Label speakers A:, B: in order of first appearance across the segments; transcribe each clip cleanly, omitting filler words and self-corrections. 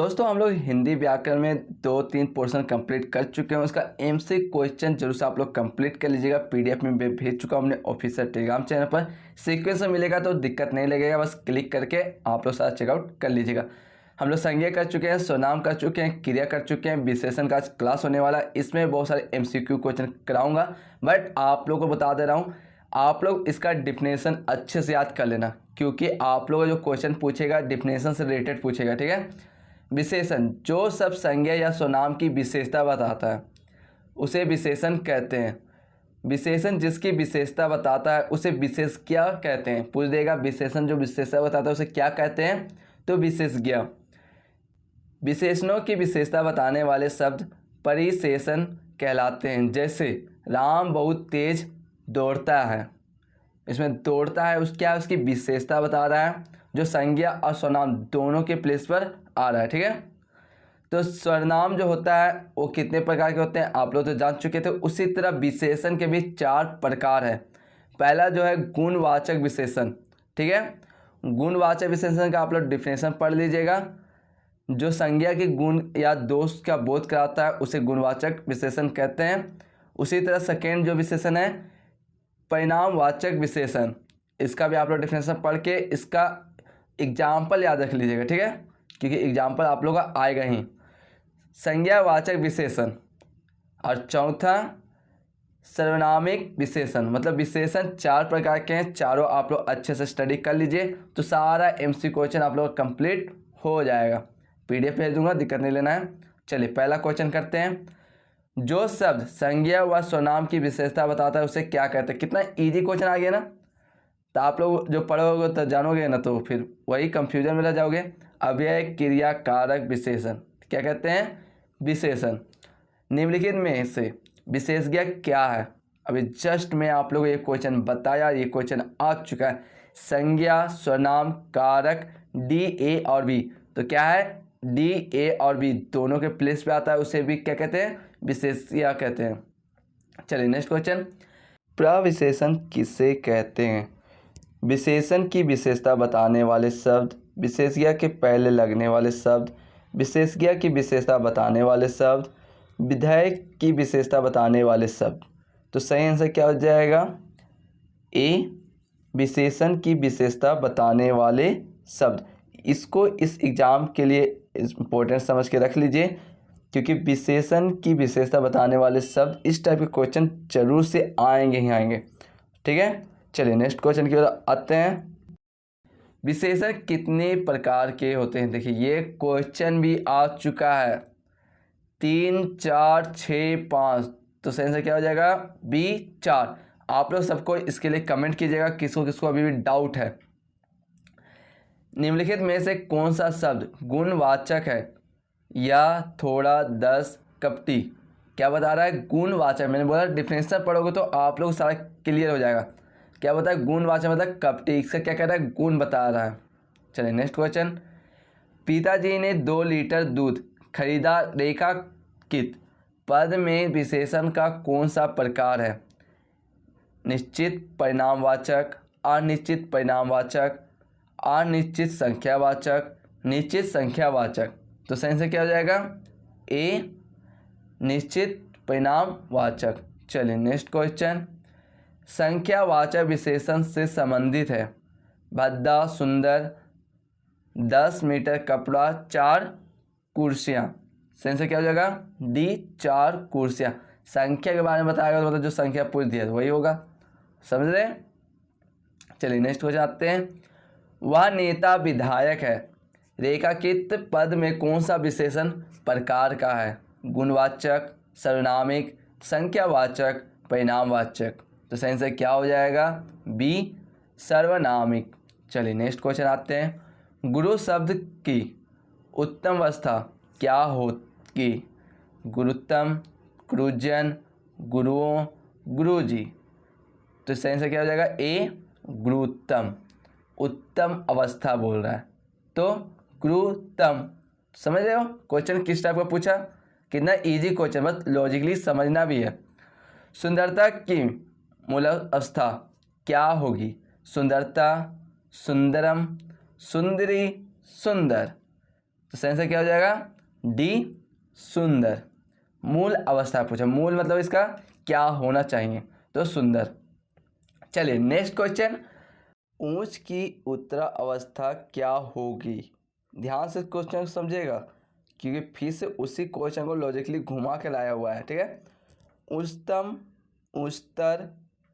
A: दोस्तों हम लोग हिंदी व्याकरण में 2-3 पोर्शन कंप्लीट कर चुके हैं। उसका एमसी क्वेश्चन जरूर से आप लोग कंप्लीट कर लीजिएगा। पीडीएफ में भेज चुका हूं अपने ऑफिशियल टेलीग्राम चैनल पर। सीक्वेंस में मिलेगा तो दिक्कत नहीं लगेगा, बस क्लिक करके आप लोग सारा चेकआउट कर लीजिएगा। हम लोग संज्ञा कर चुके हैं, स्वनाम कर चुके हैं, क्रिया कर चुके हैं, विशेषण का क्लास होने वाला है। इसमें बहुत सारे एमसीक्यू क्वेश्चन कराऊंगा, बट आप लोग को बता दे रहा हूँ आप लोग इसका डिफिनेशन अच्छे से याद कर लेना, क्योंकि आप लोग जो क्वेश्चन पूछेगा डिफिनेशन से रिलेटेड पूछेगा। ठीक है। विशेषण जो सब संज्ञा या स्वनाम की विशेषता बताता है उसे विशेषण कहते हैं। विशेषण जिसकी विशेषता बताता है उसे विशेष क्या कहते हैं। पूछ देगा विशेषण जो विशेषता बताता है उसे क्या कहते हैं, तो विशेषज्ञ। विशेषणों की विशेषता बताने वाले शब्द परिशेषण कहलाते हैं। जैसे राम बहुत तेज दौड़ता है, इसमें दौड़ता है क्या उसकी विशेषता बता रहा है, जो संज्ञा और स्वनाम दोनों के प्लेस पर आ रहा है। ठीक है। तो सर्वनाम जो होता है वो कितने प्रकार के होते हैं आप लोग तो जान चुके थे। उसी तरह विशेषण के भी 4 प्रकार है। पहला जो है गुणवाचक विशेषण। ठीक है। गुणवाचक विशेषण का आप लोग डिफिनेशन पढ़ लीजिएगा। जो संज्ञा के गुण या दोष का बोध कराता है उसे गुणवाचक विशेषण कहते हैं। उसी तरह सेकेंड जो विशेषण है परिणामवाचक विशेषण, इसका भी आप लोग डिफिनेशन पढ़ के इसका एग्जाम्पल याद रख लीजिएगा। ठीक है, क्योंकि एग्जाम्पल आप लोग का आएगा ही। संज्ञावाचक विशेषण और चौथा सर्वनामिक विशेषण। मतलब विशेषण 4 प्रकार के हैं, चारों आप लोग अच्छे से स्टडी कर लीजिए तो सारा एमसी क्वेश्चन आप लोग कंप्लीट हो जाएगा। पीडीएफ भेज दूंगा, दिक्कत नहीं लेना है। चलिए पहला क्वेश्चन करते हैं। जो शब्द संज्ञा व स्वनाम की विशेषता बताता है उसे क्या कहते हैं। कितना इजी क्वेश्चन आ गया ना, तो आप लोग जो पढ़ोगे तो जानोगे ना, तो फिर वही कंफ्यूजन में रह जाओगे। अव्यय क्रिया कारक विशेषण क्या कहते हैं, विशेषण। निम्नलिखित में से विशेषज्ञ क्या है। अभी जस्ट मैं आप लोगों को ये क्वेश्चन बताया, ये क्वेश्चन आ चुका है। संज्ञा स्वनाम कारक डी ए और बी, तो क्या है डी ए और बी दोनों के प्लेस पे आता है, उसे भी क्या कहते हैं, विशेषज्ञ कहते हैं। चलिए नेक्स्ट क्वेश्चन। प्रविशेषण किसे कहते हैं। विशेषण की विशेषता बताने वाले शब्द, विशेषज्ञ के पहले लगने वाले शब्द, विशेषज्ञ की विशेषता बताने वाले शब्द, विधेय की विशेषता बताने वाले शब्द। तो सही आंसर क्या हो जाएगा, ए विशेषण की विशेषता बताने वाले शब्द। इसको इस एग्ज़ाम के लिए इम्पोर्टेंट समझ के रख लीजिए, क्योंकि विशेषण की विशेषता बताने वाले शब्द इस टाइप के क्वेश्चन जरूर से आएंगे ही आएंगे। ठीक है। चलिए नेक्स्ट क्वेश्चन की ओर आते हैं। विशेषण कितने प्रकार के होते हैं। देखिए ये क्वेश्चन भी आ चुका है 3, 4, 6, 5, तो सही आंसर क्या हो जाएगा, बी 4। आप लोग सबको इसके लिए कमेंट कीजिएगा किसको किसको अभी भी डाउट है। निम्नलिखित में से कौन सा शब्द गुणवाचक है या थोड़ा 10 कपटी। क्या बता रहा है, गुणवाचक। मैंने बोला डिफिनेशन पढ़ोगे तो आप लोग सारा क्लियर हो जाएगा। क्या बता है, गुणवाचक मतलब कपटी। इसका क्या कह रहा है, गुण बता रहा है। चलिए नेक्स्ट क्वेश्चन। पिताजी ने 2 लीटर दूध खरीदा रेखांकित पद में विशेषण का कौन सा प्रकार है। निश्चित परिणामवाचक, अनिश्चित परिणामवाचक, अनिश्चित संख्यावाचक, निश्चित संख्यावाचक। तो सही से क्या हो जाएगा, ए निश्चित परिणामवाचक। चलिए नेक्स्ट क्वेश्चन। संख्यावाचक विशेषण से संबंधित है भद्दा सुंदर, 10 मीटर कपड़ा, 4 कुर्सियाँ। सही से क्या हो जाएगा, डी 4 कुर्सियाँ। संख्या के बारे में बताएगा तो मतलब जो संख्या पूछ दिया तो वही होगा, समझ रहे। चलिए नेक्स्ट क्वेश्चन आते हैं। वह नेता विधायक है रेखांकित पद में कौन सा विशेषण प्रकार का है। गुणवाचक, सर्वनामिक, संख्यावाचक, परिणामवाचक। तो सही से क्या हो जाएगा, बी सर्वनामिक। चलिए नेक्स्ट क्वेश्चन आते हैं। गुरु शब्द की उत्तम अवस्था क्या होगी। गुरुत्तम, गुरुजन, गुरुओं, गुरुजी। तो सही से क्या हो जाएगा, ए गुरुत्तम। उत्तम अवस्था बोल रहा है तो गुरुत्तम। समझ रहे हो क्वेश्चन किस टाइप का पूछा, कितना इजी क्वेश्चन, बस लॉजिकली समझना भी है। सुंदरता की मूल अवस्था क्या होगी। सुंदरता, सुंदरम, सुंदरी, सुंदर। तो सही आंसर क्या हो जाएगा? डी सुंदर। मूल अवस्था पूछा, मूल मतलब इसका क्या होना चाहिए, तो सुंदर। चलिए नेक्स्ट क्वेश्चन, ऊंच की उत्तरा अवस्था क्या होगी? ध्यान से क्वेश्चन को समझिएगा क्योंकि फिर से उसी क्वेश्चन को लॉजिकली घुमा के लाया हुआ है, ठीक है। उच्चतम, उच्चतर,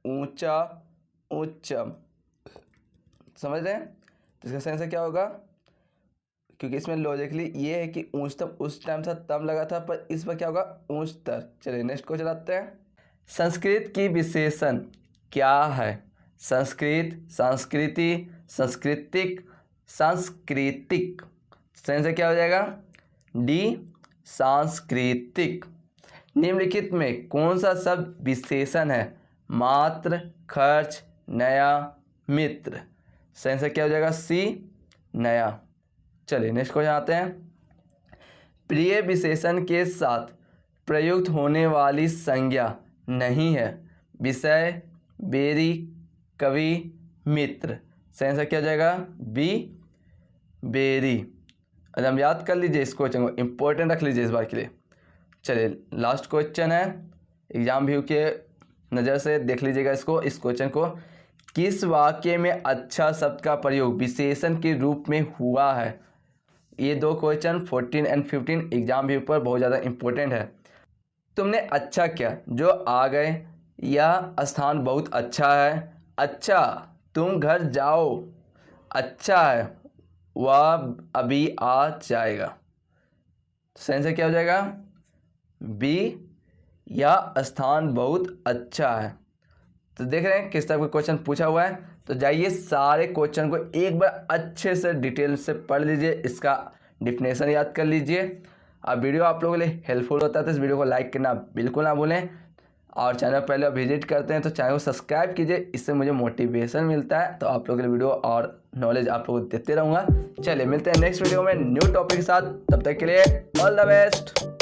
A: ऊंचा, उच्चम, समझ रहे हैं? तो इसका सही आंसर क्या होगा? क्योंकि इसमें लॉजिकली ये है कि ऊंचतम उस टाइम था तब लगा था, पर इस पर क्या होगा? ऊंचतर। चलिए नेक्स्ट क्वेश्चन आते हैं। संस्कृत की विशेषण क्या है? संस्कृत, संस्कृति, सांस्कृतिक, सांस्कृतिक। सही आंसर क्या हो जाएगा? डी सांस्कृतिक। निम्नलिखित में कौन सा शब्द विशेषण है? मात्र, खर्च, नया, मित्र। सही आंसर क्या हो जाएगा? सी नया। चलिए नेक्स्ट क्वेश्चन आते हैं। प्रिय विशेषण के साथ प्रयुक्त होने वाली संज्ञा नहीं है। विषय, बेरी, कवि, मित्र। सही आंसर क्या हो जाएगा? B berry. अब हम याद कर लीजिए इस क्वेश्चन को, इंपॉर्टेंट रख लीजिए इस बार के लिए। चलिए लास्ट क्वेश्चन है, एग्जाम व्यू के नज़र से देख लीजिएगा इसको, इस क्वेश्चन को। किस वाक्य में अच्छा शब्द का प्रयोग विशेषण के रूप में हुआ है? ये दो क्वेश्चन 14 और 15 एग्जाम व्यू पर बहुत ज़्यादा इंपॉर्टेंट है। तुमने अच्छा किया, जो आ गए, यह स्थान बहुत अच्छा है, अच्छा, तुम घर जाओ, अच्छा है, वह अभी आ जाएगा। सही आंसर क्या हो जाएगा? बी, यह स्थान बहुत अच्छा है। तो देख रहे हैं किस टाइप का क्वेश्चन पूछा हुआ है। तो जाइए सारे क्वेश्चन को एक बार अच्छे से डिटेल से पढ़ लीजिए, इसका डिफिनेशन याद कर लीजिए। अब वीडियो आप लोगों के लिए हेल्पफुल होता है तो इस वीडियो को लाइक करना बिल्कुल ना भूलें, और चैनल पहले विजिट करते हैं तो चैनल को सब्सक्राइब कीजिए, इससे मुझे मोटिवेशन मिलता है। तो आप लोगों के लिए वीडियो और नॉलेज आप लोगों को देते रहूँगा। चलिए मिलते हैं नेक्स्ट वीडियो में न्यू टॉपिक के साथ, तब तक के लिए ऑल द बेस्ट।